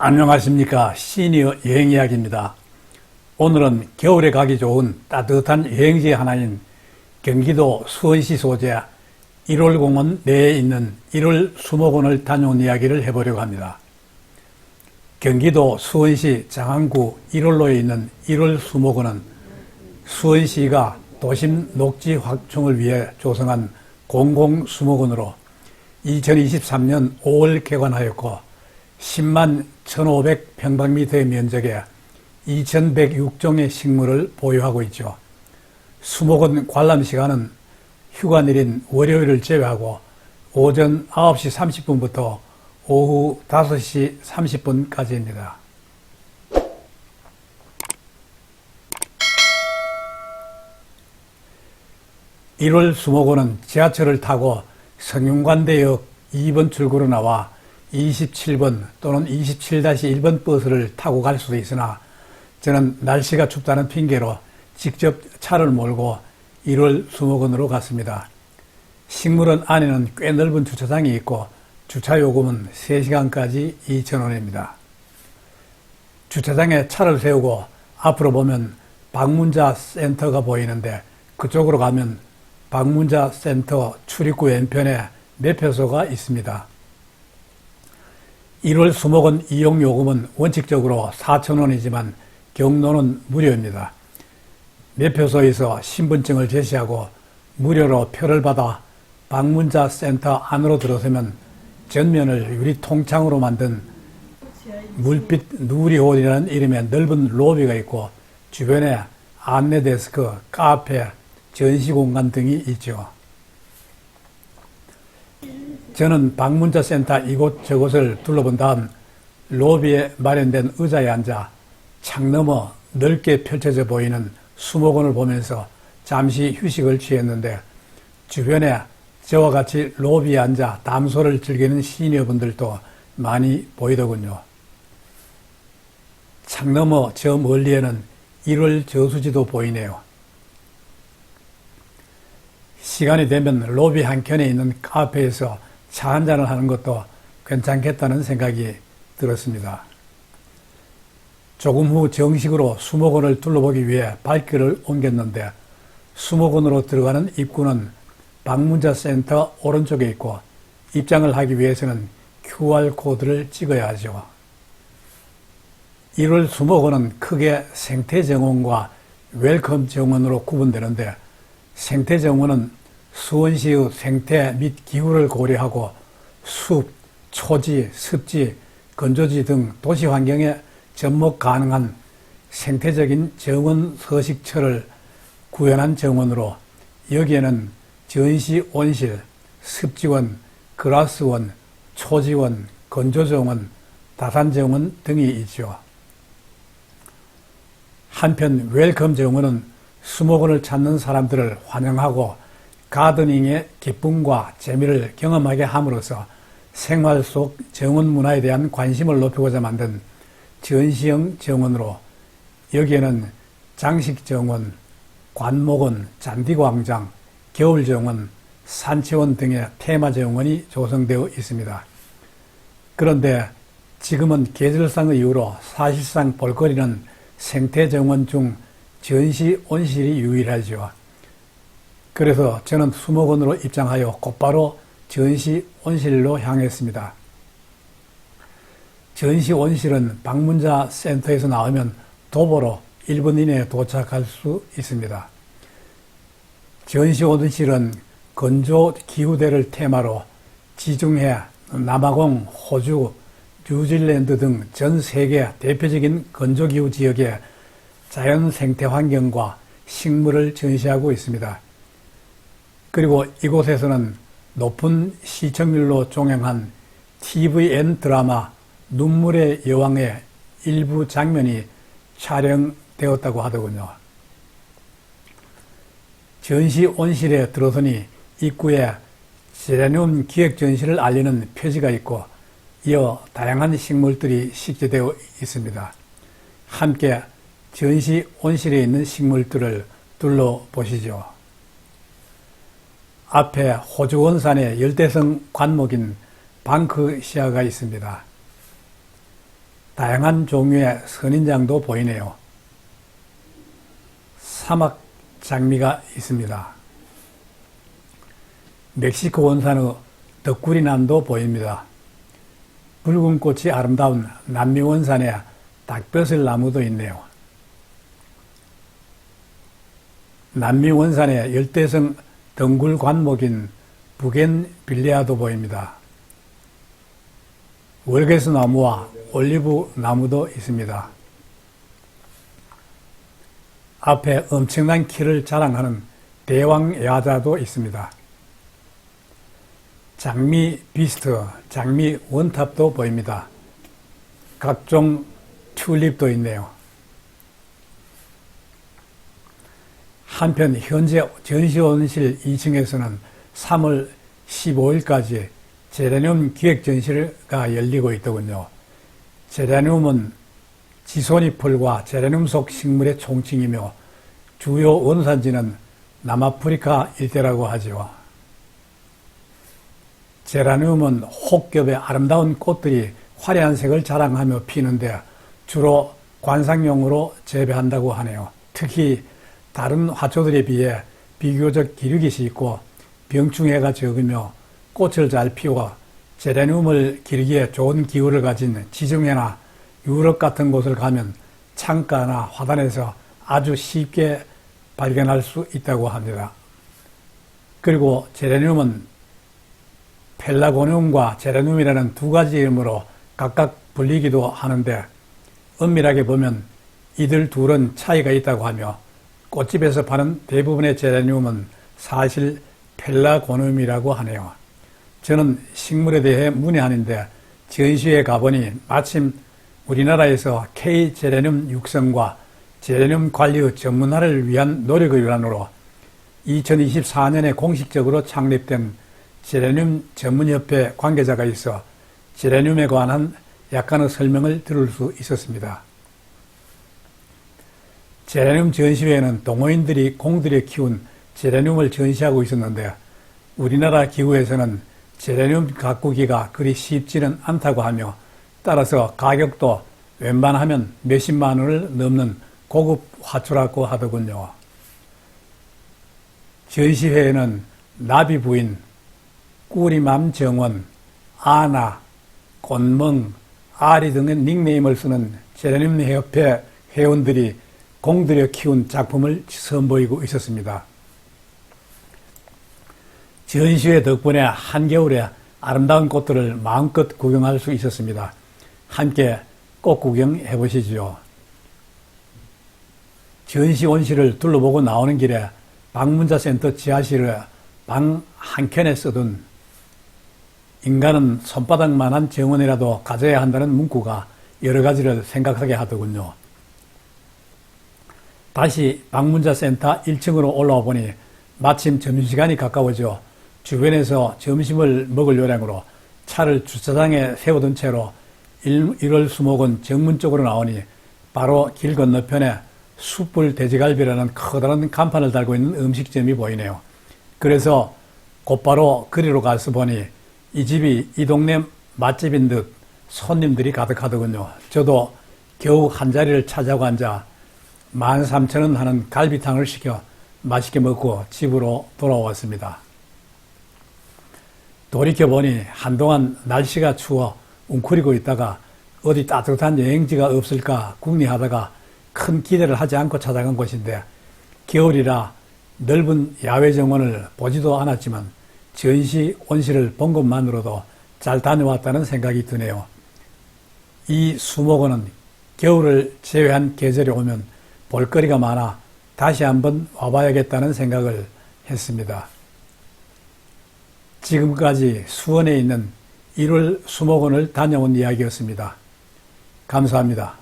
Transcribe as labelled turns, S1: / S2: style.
S1: 안녕하십니까. 시니어 여행이야기입니다. 오늘은 겨울에 가기 좋은 따뜻한 여행지 하나인 경기도 수원시 소재 1월공원 내에 있는 1월 수목원을 다녀온 이야기를 해보려고 합니다. 경기도 수원시 장안구 1월로에 있는 1월 수목원은 수원시가 도심 녹지 확충을 위해 조성한 공공수목원으로 2023년 5월 개관하였고 10만 1,500평방미터의 면적에 2,106종의 식물을 보유하고 있죠. 수목원 관람 시간은 휴관일인 월요일을 제외하고 오전 9시 30분부터 오후 5시 30분까지입니다. (1월) 수목원은 지하철을 타고 성균관대역 2번 출구로 나와 27번 또는 27-1번 버스를 타고 갈 수도 있으나 저는 날씨가 춥다는 핑계로 직접 차를 몰고 1월 수목원으로 갔습니다. 식물원 안에는 꽤 넓은 주차장이 있고 주차요금은 3시간까지 2,000원입니다. 주차장에 차를 세우고 앞으로 보면 방문자 센터가 보이는데 그쪽으로 가면 방문자 센터 출입구 왼편에 매표소가 있습니다. 1월 수목원 이용요금은 원칙적으로 4,000원이지만 경로는 무료입니다. 매표소에서 신분증을 제시하고 무료로 표를 받아 방문자 센터 안으로 들어서면 전면을 유리 통창으로 만든 물빛 누리홀이라는 이름의 넓은 로비가 있고 주변에 안내 데스크, 카페, 전시공간 등이 있죠. 저는 방문자 센터 이곳저곳을 둘러본 다음 로비에 마련된 의자에 앉아 창 너머 넓게 펼쳐져 보이는 수목원을 보면서 잠시 휴식을 취했는데 주변에 저와 같이 로비에 앉아 담소를 즐기는 시니어분들도 많이 보이더군요. 창 너머 저 멀리에는 1월 저수지도 보이네요. 시간이 되면 로비 한켠에 있는 카페에서 차 한잔을 하는 것도 괜찮겠다는 생각이 들었습니다. 조금 후 정식으로 수목원을 둘러보기 위해 발길을 옮겼는데 수목원으로 들어가는 입구는 방문자 센터 오른쪽에 있고 입장을 하기 위해서는 QR코드를 찍어야 하죠. 1월 수목원은 크게 생태정원과 웰컴 정원으로 구분되는데 생태정원은 수원시의 생태 및 기후를 고려하고 숲, 초지, 습지, 건조지 등 도시 환경에 접목 가능한 생태적인 정원 서식처를 구현한 정원으로 여기에는 전시 온실, 습지원, 그라스원, 초지원, 건조정원, 다산정원 등이 있죠. 한편 웰컴 정원은 수목원을 찾는 사람들을 환영하고 가드닝의 기쁨과 재미를 경험하게 함으로써 생활 속 정원 문화에 대한 관심을 높이고자 만든 전시형 정원으로 여기에는 장식정원, 관목원, 잔디광장, 겨울정원, 산채원 등의 테마정원이 조성되어 있습니다. 그런데 지금은 계절상의 이유로 사실상 볼거리는 생태정원 중 전시 온실이 유일하죠. 그래서 저는 수목원으로 입장하여 곧바로 전시 온실로 향했습니다. 전시 온실은 방문자 센터에서 나오면 도보로 1분 이내에 도착할 수 있습니다. 전시 온실은 건조 기후대를 테마로 지중해, 남아공, 호주, 뉴질랜드 등 전 세계 대표적인 건조기후 지역의 자연 생태 환경과 식물을 전시하고 있습니다. 그리고 이곳에서는 높은 시청률로 종영한 TVN 드라마 눈물의 여왕의 일부 장면이 촬영되었다고 하더군요. 전시 온실에 들어서니 입구에 제라늄 기획 전시를 알리는 표지가 있고 이어 다양한 식물들이 식재되어 있습니다. 함께 전시 온실에 있는 식물들을 둘러보시죠. 앞에 호주 원산의 열대성 관목인 방크시아가 있습니다. 다양한 종류의 선인장도 보이네요. 사막 장미가 있습니다. 멕시코 원산의 덕구리남도 보입니다. 붉은 꽃이 아름다운 남미 원산의 닭벼슬 나무도 있네요. 남미 원산의 열대성 덩굴 관목인 부겐빌리아도 보입니다. 월계수 나무와 올리브 나무도 있습니다. 앞에 엄청난 키를 자랑하는 대왕 야자도 있습니다. 장미 비스트, 장미 원탑도 보입니다. 각종 튤립도 있네요. 한편 현재 전시원실 2층에서는 3월 15일까지 제라늄 기획전시가 열리고 있더군요. 제라늄은 지소니풀과 제라늄 속 식물의 총칭이며 주요 원산지는 남아프리카 일대라고 하죠. 제라늄은 혹겹의 아름다운 꽃들이 화려한 색을 자랑하며 피는데 주로 관상용으로 재배한다고 하네요. 특히 다른 화초들에 비해 비교적 기력이 있고 병충해가 적으며 꽃을 잘 피워 제라늄을 기르기에 좋은 기후를 가진 지중해나 유럽 같은 곳을 가면 창가나 화단에서 아주 쉽게 발견할 수 있다고 합니다. 그리고 제라늄은 펠라고늄과 제라늄이라는 두 가지 이름으로 각각 불리기도 하는데 엄밀하게 보면 이들 둘은 차이가 있다고 하며 꽃집에서 파는 대부분의 제라늄은 사실 펠라고늄이라고 하네요. 저는 식물에 대해 문외한인데 전시회에 가보니 마침 우리나라에서 K 제라늄 육성과 제라늄 관리의 전문화를 위한 노력의 일환으로 2024년에 공식적으로 창립된 제라늄 전문협회 관계자가 있어 제라늄에 관한 약간의 설명을 들을 수 있었습니다. 제라늄 전시회에는 동호인들이 공들여 키운 제라늄을 전시하고 있었는데 우리나라 기후에서는 제라늄 가꾸기가 그리 쉽지는 않다고 하며 따라서 가격도 웬만하면 몇십만 원을 넘는 고급 화초라고 하더군요. 전시회에는 나비부인, 꾸리맘 정원, 아나, 꽃멍, 아리 등의 닉네임을 쓰는 제라늄 협회 회원들이 공들여 키운 작품을 선보이고 있었습니다. 전시회 덕분에 한겨울에 아름다운 꽃들을 마음껏 구경할 수 있었습니다. 함께 꽃 구경해 보시죠. 전시 온실을 둘러보고 나오는 길에 방문자센터 지하실에 방 한 켠에 써둔 인간은 손바닥만한 정원이라도 가져야 한다는 문구가 여러 가지를 생각하게 하더군요. 다시 방문자센터 1층으로 올라와 보니 마침 점심시간이 가까워져 주변에서 점심을 먹을 요량으로 차를 주차장에 세워둔 채로 1월 수목원 정문 쪽으로 나오니 바로 길 건너편에 숯불 돼지갈비라는 커다란 간판을 달고 있는 음식점이 보이네요. 그래서 곧바로 그리로 가서 보니 이 집이 이 동네 맛집인 듯 손님들이 가득하더군요. 저도 겨우 한 자리를 차지하고 앉아 13,000원 하는 갈비탕을 시켜 맛있게 먹고 집으로 돌아왔습니다. 돌이켜보니 한동안 날씨가 추워 웅크리고 있다가 어디 따뜻한 여행지가 없을까 궁리하다가 큰 기대를 하지 않고 찾아간 곳인데 겨울이라 넓은 야외 정원을 보지도 않았지만 전시 온실을 본 것만으로도 잘 다녀왔다는 생각이 드네요. 이 수목원은 겨울을 제외한 계절에 오면 볼거리가 많아 다시 한번 와봐야겠다는 생각을 했습니다. 지금까지 수원에 있는 1월 수목원을 다녀온 이야기였습니다. 감사합니다.